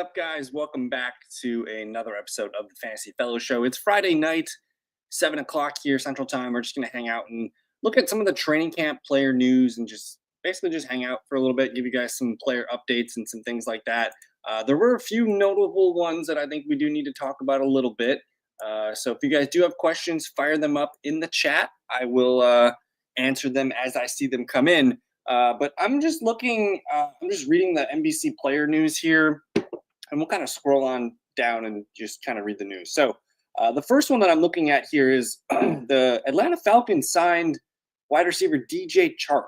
up, guys? Welcome back to another episode of the Fantasy Fellow Show. It's Friday night, 7 o'clock here Central Time. We're just going to hang out and look at some of the training camp player news and just basically just hang out for a little bit, give you guys some player updates and some things like that. There were a few notable ones that I think we do need to talk about a little bit. So if you guys do have questions, fire them up in the chat. I will answer them as I see them come in. But I'm just looking, I'm just reading the NBC player news here, and we'll kind of scroll on down and just kind of read the news. So the first one that I'm looking at here is the Atlanta Falcons signed wide receiver DJ Chark,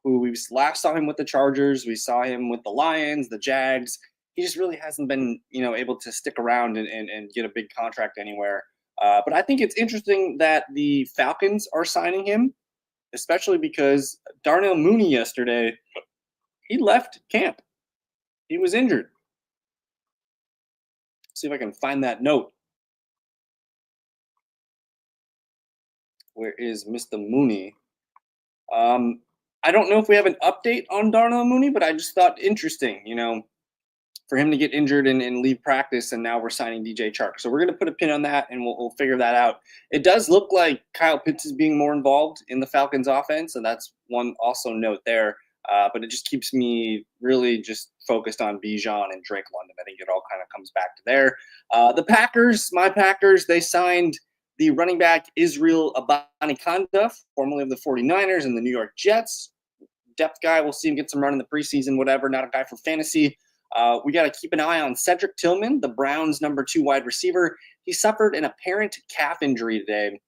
who we last saw him with the Chargers. We saw him with the Lions, the Jags. He just really hasn't been, able to stick around and get a big contract anywhere. But I think it's interesting that the Falcons are signing him, especially because Darnell Mooney yesterday, he left camp. He was injured. See if I can find that note. Where is Mr. Mooney? I don't know if we have an update on Darnell Mooney, but I just thought interesting, for him to get injured and leave practice, and now we're signing DJ Chark. So we're going to put a pin on that, and we'll figure that out. It does look like Kyle Pitts is being more involved in the Falcons offense, and that's one also note there. But it just keeps me really just focused on Bijan and Drake London. I think it all kind of comes back to there. The Packers, my Packers, they signed the running back Israel Abanikanda, formerly of the 49ers and the New York Jets. Depth guy, we'll see him get some run in the preseason, whatever, not a guy for fantasy. We got to keep an eye on Cedric Tillman, the Browns' number 2 wide receiver. He suffered an apparent calf injury today.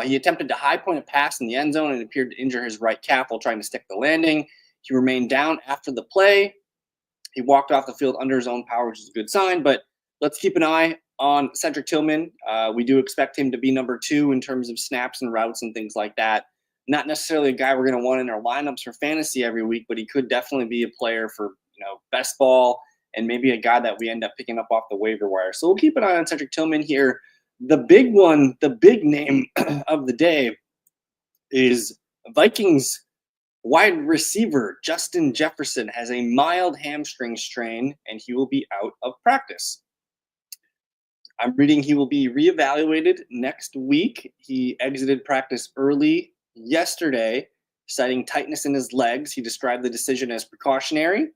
He attempted to high point a pass in the end zone and appeared to injure his right calf while trying to stick the landing. He remained down after the play. He walked off the field under his own power, which is a good sign. But let's keep an eye on Cedric Tillman. We do expect him to be number 2 in terms of snaps and routes and things like that. Not necessarily a guy we're going to want in our lineups for fantasy every week, but he could definitely be a player for best ball and maybe a guy that we end up picking up off the waiver wire. So we'll keep an eye on Cedric Tillman here. The big one, the big name of the day is Vikings wide receiver Justin Jefferson has a mild hamstring strain, and he will be out of practice. I'm reading he will be reevaluated next week. He exited practice early yesterday, citing tightness in his legs. He described the decision as precautionary.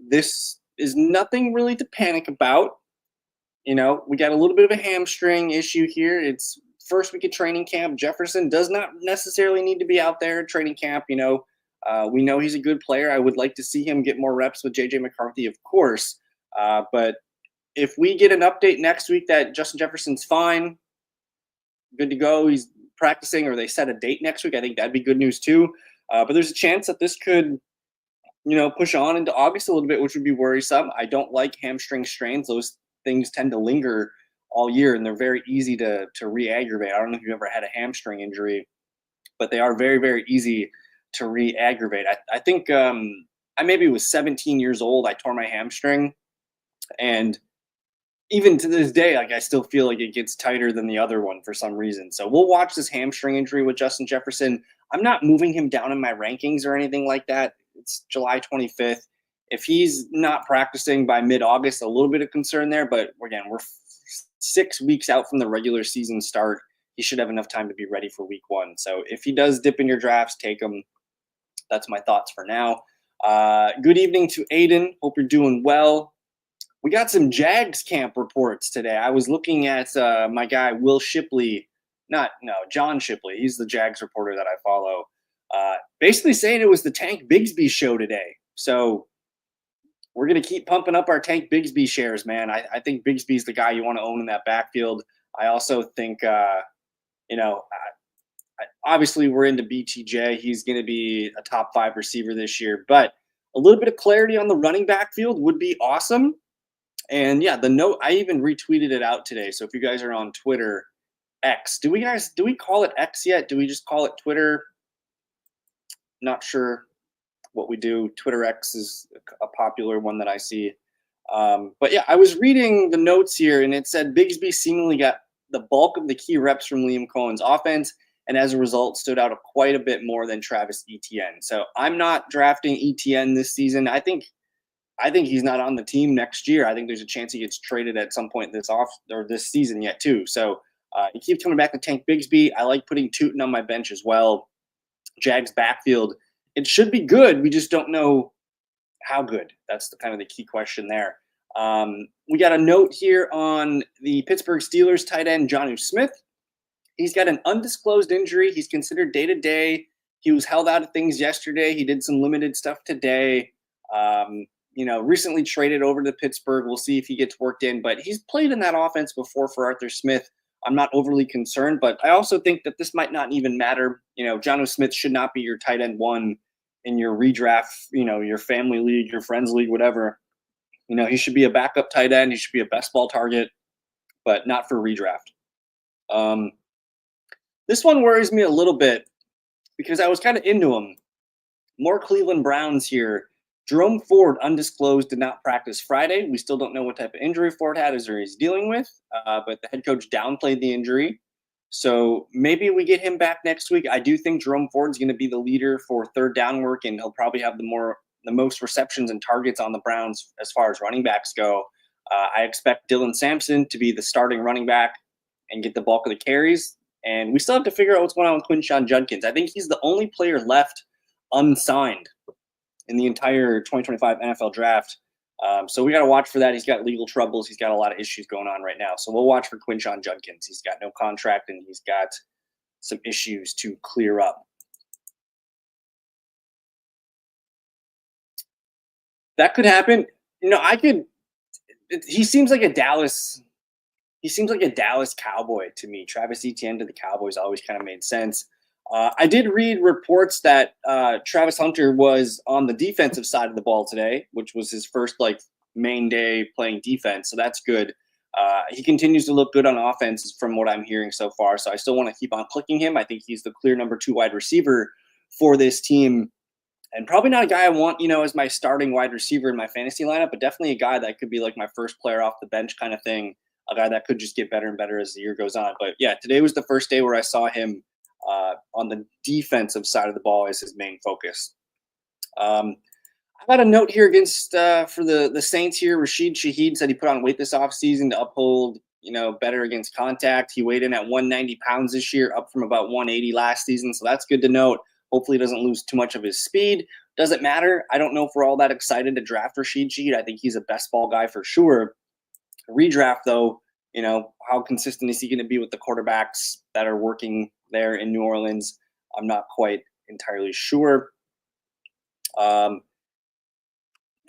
This is nothing really to panic about. We got a little bit of a hamstring issue here. It's first week of training camp. Jefferson does not necessarily need to be out there at training camp. We know he's a good player. I would like to see him get more reps with JJ McCarthy, of course. But if we get an update next week that Justin Jefferson's fine, good to go, he's practicing, or they set a date next week, I think that'd be good news too. But there's a chance that this could push on into August a little bit, which would be worrisome. I don't like hamstring strains. Those things tend to linger all year, and they're very easy to re-aggravate. I don't know if you've ever had a hamstring injury, but they are very, very easy to re-aggravate. I think I maybe was 17 years old. I tore my hamstring, and even to this day, I still feel like it gets tighter than the other one for some reason. So we'll watch this hamstring injury with Justin Jefferson. I'm not moving him down in my rankings or anything like that. It's July 25th. If he's not practicing by mid-August, a little bit of concern there. But again, we're 6 weeks out from the regular season start. He should have enough time to be ready for week 1. So if he does dip in your drafts, take him. That's my thoughts for now. Good evening to Aiden. Hope you're doing well. We got some Jags camp reports today. I was looking at my guy, Will Shipley. John Shipley. He's the Jags reporter that I follow. Basically saying it was the Tank Bigsby show today. So we're going to keep pumping up our Tank Bigsby shares, man. I think Bigsby's the guy you want to own in that backfield. I also think, obviously we're into BTJ. He's going to be a top 5 receiver this year. But a little bit of clarity on the running backfield would be awesome. And, yeah, the note, I even retweeted it out today. So if you guys are on Twitter, X. Do we call it X yet? Do we just call it Twitter? Not sure what we do. Twitter X is a popular one that I see. But yeah, I was reading the notes here, and it said Bigsby seemingly got the bulk of the key reps from Liam Cohen's offense, and as a result stood out quite a bit more than Travis Etienne. So I'm not drafting Etienne this season. I think I think he's not on the team next year. I think there's a chance he gets traded at some point this season yet too. So he keeps coming back to Tank Bigsby. I like putting Tootin on my bench as well. Jags backfield, it should be good. We just don't know how good. That's the kind of the key question there. We got a note here on the Pittsburgh Steelers tight end Jonnu Smith. He's got an undisclosed injury. He's considered day-to-day. He was held out of things yesterday. He did some limited stuff today. Recently traded over to Pittsburgh. We'll see if he gets worked in, but he's played in that offense before for Arthur Smith. I'm not overly concerned, but I also think that this might not even matter. Jonnu Smith should not be your tight end one in your redraft, your family league, your friends league, whatever. He should be a backup tight end. He should be a best ball target, but not for redraft. This one worries me a little bit because I was kind of into him. More Cleveland Browns here. Jerome Ford, undisclosed, did not practice Friday. We still don't know what type of injury Ford had or he's dealing with, but the head coach downplayed the injury. So maybe we get him back next week. I do think Jerome Ford's going to be the leader for third down work, and he'll probably have the most receptions and targets on the Browns as far as running backs go. I expect Dylan Sampson to be the starting running back and get the bulk of the carries. And we still have to figure out what's going on with Quinshon Judkins. I think he's the only player left unsigned in the entire 2025 NFL draft. So we got to watch for that. He's got legal troubles. He's got a lot of issues going on right now. So we'll watch for Quinshon Judkins. He's got no contract, and he's got some issues to clear up. That could happen. He seems like a Dallas Cowboy to me. Travis Etienne to the Cowboys always kind of made sense. I did read reports that Travis Hunter was on the defensive side of the ball today, which was his first main day playing defense. So that's good. He continues to look good on offense from what I'm hearing so far. So I still want to keep on clicking him. I think he's the clear number 2 wide receiver for this team. And probably not a guy I want, as my starting wide receiver in my fantasy lineup, but definitely a guy that could be like my first player off the bench kind of thing. A guy that could just get better and better as the year goes on. But yeah, today was the first day where I saw him on the defensive side of the ball as his main focus. I got a note here against for the Saints here. Rashid Shaheed said he put on weight this offseason to uphold, better against contact. He weighed in at 190 pounds this year, up from about 180 last season. So that's good to note. Hopefully he doesn't lose too much of his speed. Doesn't matter. I don't know if we're all that excited to draft Rashid Shaheed. I think he's a best ball guy for sure. Redraft, though, how consistent is he going to be with the quarterbacks that are working there in New Orleans? I'm not quite entirely sure.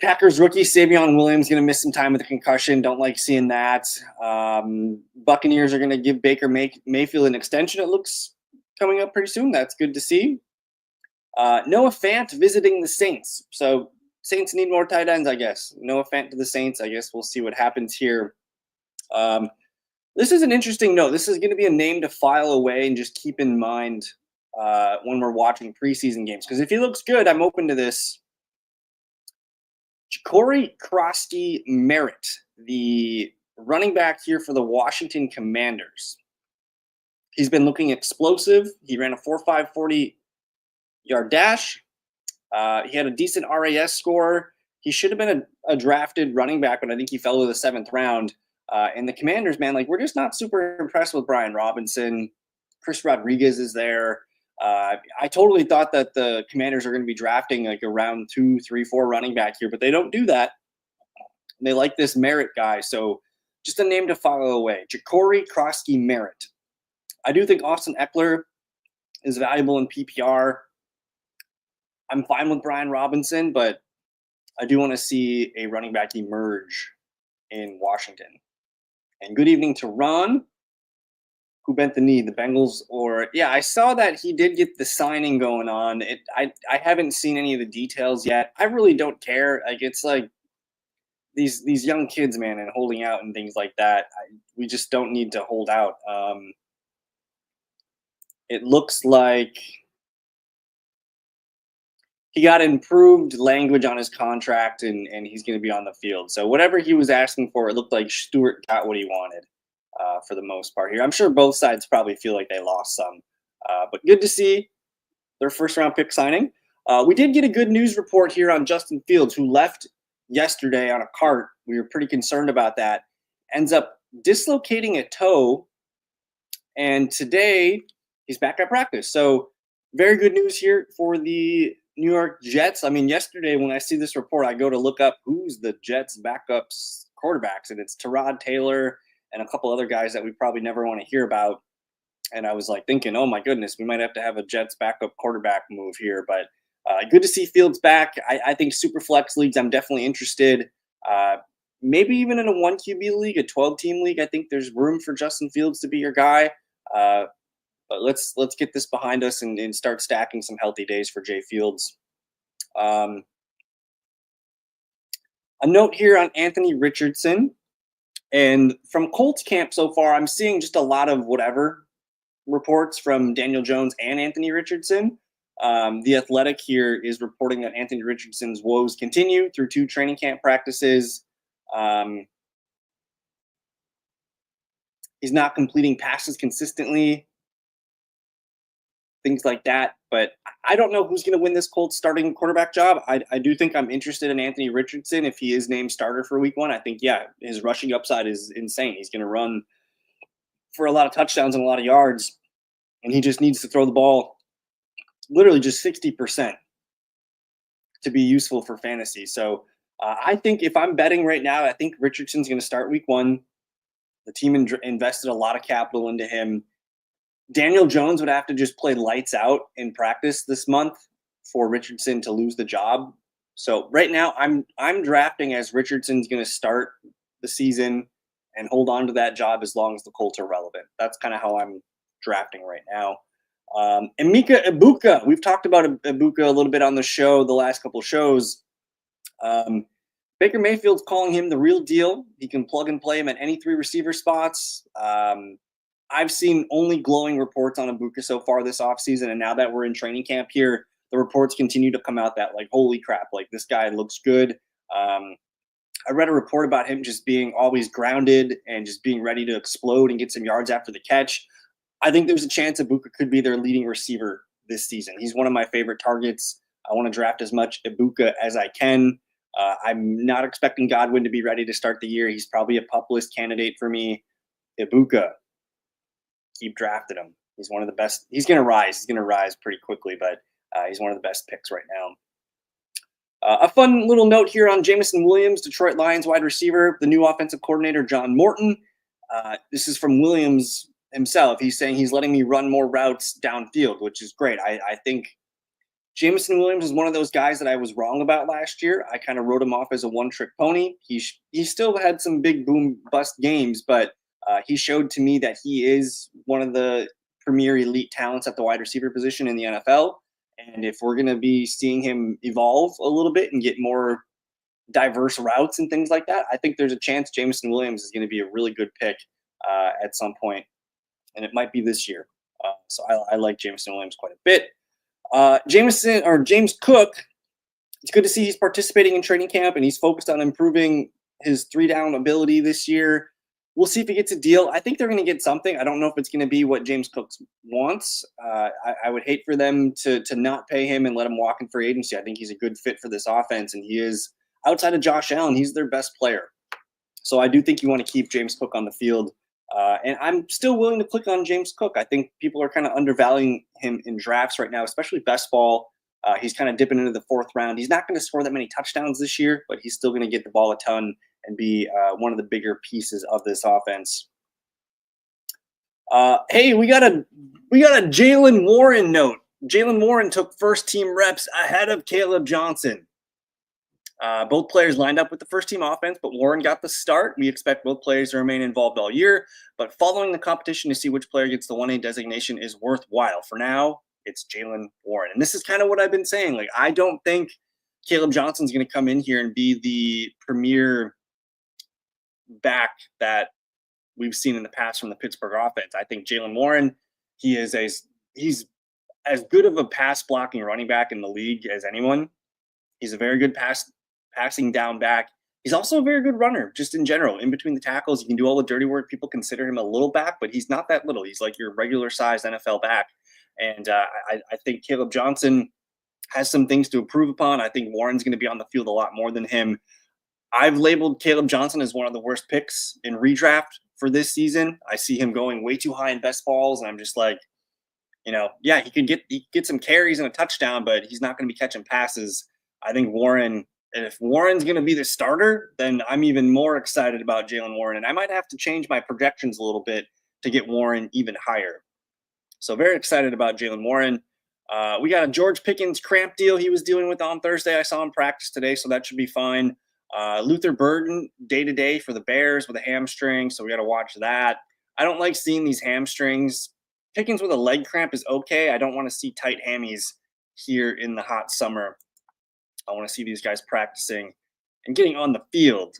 Packers rookie Savion Williams going to miss some time with a concussion. Don't like seeing that. Buccaneers are going to give Baker Mayfield an extension. It looks coming up pretty soon. That's good to see. Noah Fant visiting the Saints. So Saints need more tight ends, I guess. Noah Fant to the Saints. I guess we'll see what happens here. This is an interesting note. This is going to be a name to file away and just keep in mind when we're watching preseason games. Because if he looks good, I'm open to this. Corey Krosky Merritt, the running back here for the Washington Commanders. He's been looking explosive. He ran a 4.5 40-yard dash. He had a decent RAS score. He should have been a drafted running back, but I think he fell to the 7th round. And the Commanders, man, we're just not super impressed with Brian Robinson. Chris Rodriguez is there. I totally thought that the Commanders are going to be drafting a round 2, 3, 4 running back here, but they don't do that. They like this Merritt guy. So just a name to follow away. Corey Krosky Merritt. I do think Austin Eckler is valuable in PPR. I'm fine with Brian Robinson, but I do want to see a running back emerge in Washington. And good evening to Ron, who bent the knee, the Bengals. I saw that he did get the signing going on. I haven't seen any of the details yet. I really don't care. It's like these young kids, man, and holding out and things like that. We just don't need to hold out. It looks like he got improved language on his contract, and he's going to be on the field. So whatever he was asking for, it looked like Stewart got what he wanted for the most part here. I'm sure both sides probably feel like they lost some. But good to see their first-round pick signing. We did get a good news report here on Justin Fields, who left yesterday on a cart. We were pretty concerned about that. Ends up dislocating a toe, and today he's back at practice. So very good news here for the New York Jets. I mean, yesterday when I see this report, I go to look up who's the Jets backups quarterbacks, and it's Tyrod Taylor and a couple other guys that we probably never want to hear about. And I was like thinking, oh my goodness, we might have to have a Jets backup quarterback move here. But good to see Fields back. I think super flex leagues, I'm definitely interested. Uh, Maybe even in a one QB league, a 12-team league, I think there's room for Justin Fields to be your guy. Uh, but let's get this behind us and start stacking some healthy days for Jay Fields. Um, a note here on Anthony Richardson. And from Colts camp so far, I'm seeing just a lot of whatever reports from Daniel Jones and Anthony Richardson. The Athletic here is reporting that Anthony Richardson's woes continue through 2 training camp practices. He's not completing passes consistently, things like that. But I don't know who's going to win this Colts starting quarterback job. I do think I'm interested in Anthony Richardson if he is named starter for week 1. I think, yeah, his rushing upside is insane. He's going to run for a lot of touchdowns and a lot of yards, and he just needs to throw the ball literally just 60% to be useful for fantasy. So I think if I'm betting right now, I think Richardson's going to start week 1. The team invested a lot of capital into him. Daniel Jones would have to just play lights out in practice this month for Richardson to lose the job. So right now I'm drafting as Richardson's going to start the season and hold on to that job as long as the Colts are relevant. That's kind of how I'm drafting right now. Emeka Egbuka, we've talked about Egbuka a little bit on the show the last couple of shows. Baker Mayfield's calling him the real deal. He can plug and play him at any 3 receiver spots. I've seen only glowing reports on Egbuka so far this offseason, and now that we're in training camp here, the reports continue to come out that, like, holy crap, like, this guy looks good. I read a report about him just being always grounded and just being ready to explode and get some yards after the catch. I think there's a chance Egbuka could be their leading receiver this season. He's one of my favorite targets. I want to draft as much Egbuka as I can. I'm not expecting Godwin to be ready to start the year. He's probably a pup list candidate for me. Egbuka, keep drafting him. He's one of the best. He's going to rise. He's going to rise pretty quickly, but he's one of the best picks right now. A fun little note here on Jameson Williams, Detroit Lions wide receiver, the new offensive coordinator, John Morton. This is from Williams himself. He's saying he's letting me run more routes downfield, which is great. I think Jameson Williams is one of those guys that I was wrong about last year. I kind of wrote him off as a one-trick pony. He still had some big boom bust games, but he showed to me that he is one of the premier elite talents at the wide receiver position in the NFL. And if we're going to be seeing him evolve a little bit and get more diverse routes and things like that, I think there's a chance Jameson Williams is going to be a really good pick at some point, and it might be this year. So I like Jameson Williams quite a bit. James Cook, it's good to see he's participating in training camp and he's focused on improving his 3-down ability this year. We'll see if he gets a deal. I think they're going to get something. I don't know if it's going to be what James Cook wants. I would hate for them to not pay him and let him walk in free agency. I think he's a good fit for this offense, and he is, outside of Josh Allen, he's their best player. So I do think you want to keep James Cook on the field. And I'm still willing to click on James Cook. I think people are kind of undervaluing him in drafts right now, especially best ball. He's kind of dipping into the 4th round. He's not going to score that many touchdowns this year, but he's still going to get the ball a ton and be one of the bigger pieces of this offense. Hey, we got a Jaylen Warren note. Jaylen Warren took first-team reps ahead of Caleb Johnson. Both players lined up with the first-team offense, but Warren got the start. We expect both players to remain involved all year, but following the competition to see which player gets the 1A designation is worthwhile. For now, it's Jaylen Warren. And this is kind of what I've been saying. Like, I don't think Caleb Johnson's going to come in here and be the premier back that we've seen in the past from the Pittsburgh offense. I think Jaylen Warren, he's as good of a pass blocking running back in the league as anyone. He's a very good passing down back. He's also a very good runner, just in general. In between the tackles, he can do all the dirty work. People consider him a little back, but he's not that little. He's like your regular-sized NFL back. And I think Caleb Johnson has some things to improve upon. I think Warren's going to be on the field a lot more than him. I've labeled Caleb Johnson as one of the worst picks in redraft for this season. I see him going way too high in best balls, and I'm just like, yeah, he could get some carries and a touchdown, but he's not going to be catching passes. I think if Warren's going to be the starter, then I'm even more excited about Jaylen Warren, and I might have to change my projections a little bit to get Warren even higher. So very excited about Jaylen Warren. We got a George Pickens cramp deal he was dealing with on Thursday. I saw him practice today, so that should be fine. Luther Burden day-to-day for the Bears with a hamstring, so we got to watch that. I don't like seeing these hamstrings. Pickens with a leg cramp is okay. I don't want to see tight hammies here in the hot summer. I want to see these guys practicing and getting on the field.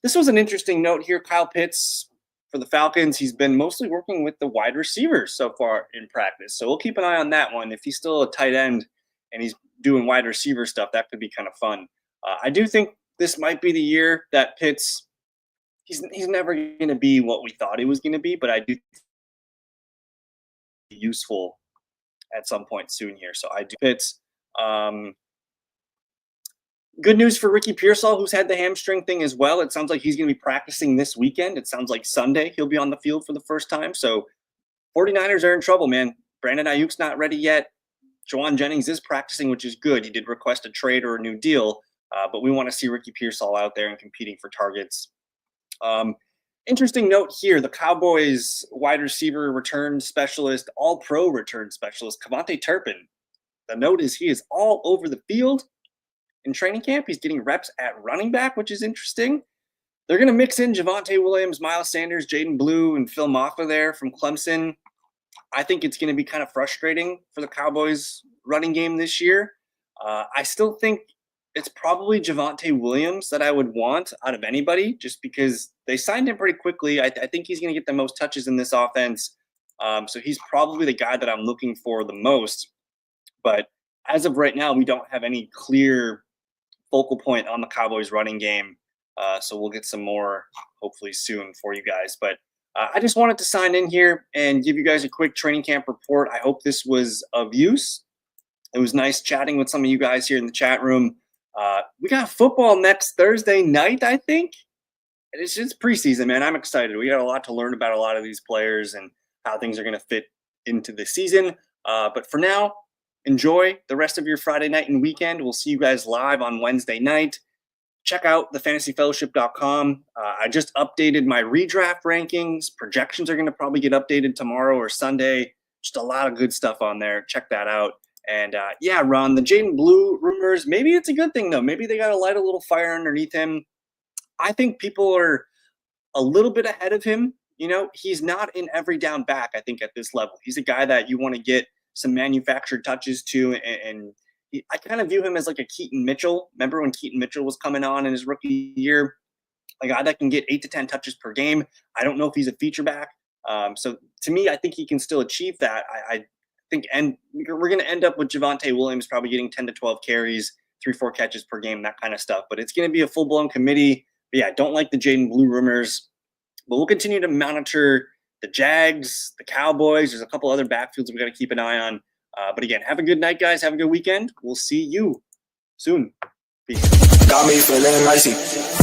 This was an interesting note here. Kyle Pitts for the Falcons, he's been mostly working with the wide receivers so far in practice. So we'll keep an eye on that one. If he's still a tight end and he's doing wide receiver stuff, that could be kind of fun. I do think this might be the year that Pitts, he's never going to be what we thought he was going to be, but I do think he's useful at some point soon here. So I do Pitts. Good news for Ricky Pearsall, who's had the hamstring thing as well. It sounds like he's going to be practicing this weekend. It sounds like Sunday he'll be on the field for the first time. So 49ers are in trouble, man. Brandon Ayuk's not ready yet. Juwan Jennings is practicing, which is good. He did request a trade or a new deal, but we want to see Ricky Pearsall out there and competing for targets. Interesting note here, the Cowboys wide receiver return specialist, all-pro return specialist, KaVontae Turpin. The note is he is all over the field. In training camp, he's getting reps at running back, which is interesting. They're going to mix in Javonte Williams, Miles Sanders, Jaden Blue, and Phil Maffa there from Clemson. I think it's going to be kind of frustrating for the Cowboys running game this year. I still think it's probably Javonte Williams that I would want out of anybody just because they signed him pretty quickly. I think he's going to get the most touches in this offense. So he's probably the guy that I'm looking for the most. But as of right now, we don't have any clear focal point on the Cowboys running game. So we'll get some more hopefully soon for you guys. But I just wanted to sign in here and give you guys a quick training camp report. I hope this was of use. It was nice chatting with some of you guys here in the chat room. We got football next Thursday night, I think. It's just preseason, man. I'm excited. We got a lot to learn about a lot of these players and how things are going to fit into the season. But for now, enjoy the rest of your Friday night and weekend. We'll see you guys live on Wednesday night. Check out thefantasyfellowship.com. I just updated my redraft rankings. Projections are going to probably get updated tomorrow or Sunday. Just a lot of good stuff on there. Check that out. And yeah, Ron, the Jaden Blue rumors, maybe it's a good thing, though. Maybe they got to light a little fire underneath him. I think people are a little bit ahead of him. He's not an every down back, I think, at this level. He's a guy that you want to get some manufactured touches to, and I kind of view him as like a Keaton Mitchell. Remember when Keaton Mitchell was coming on in his rookie year? A guy that can get 8 to 10 touches per game. I don't know if he's a feature back. So to me, I think he can still achieve that. I think, and we're going to end up with Javonte Williams probably getting 10 to 12 carries, 3-4 catches per game, that kind of stuff. But it's going to be a full-blown committee. But yeah, I don't like the Jaden Blue rumors. But we'll continue to monitor the Jags, the Cowboys. There's a couple other backfields we got to keep an eye on. But again, have a good night, guys. Have a good weekend. We'll see you soon. Peace. Got me feeling icy.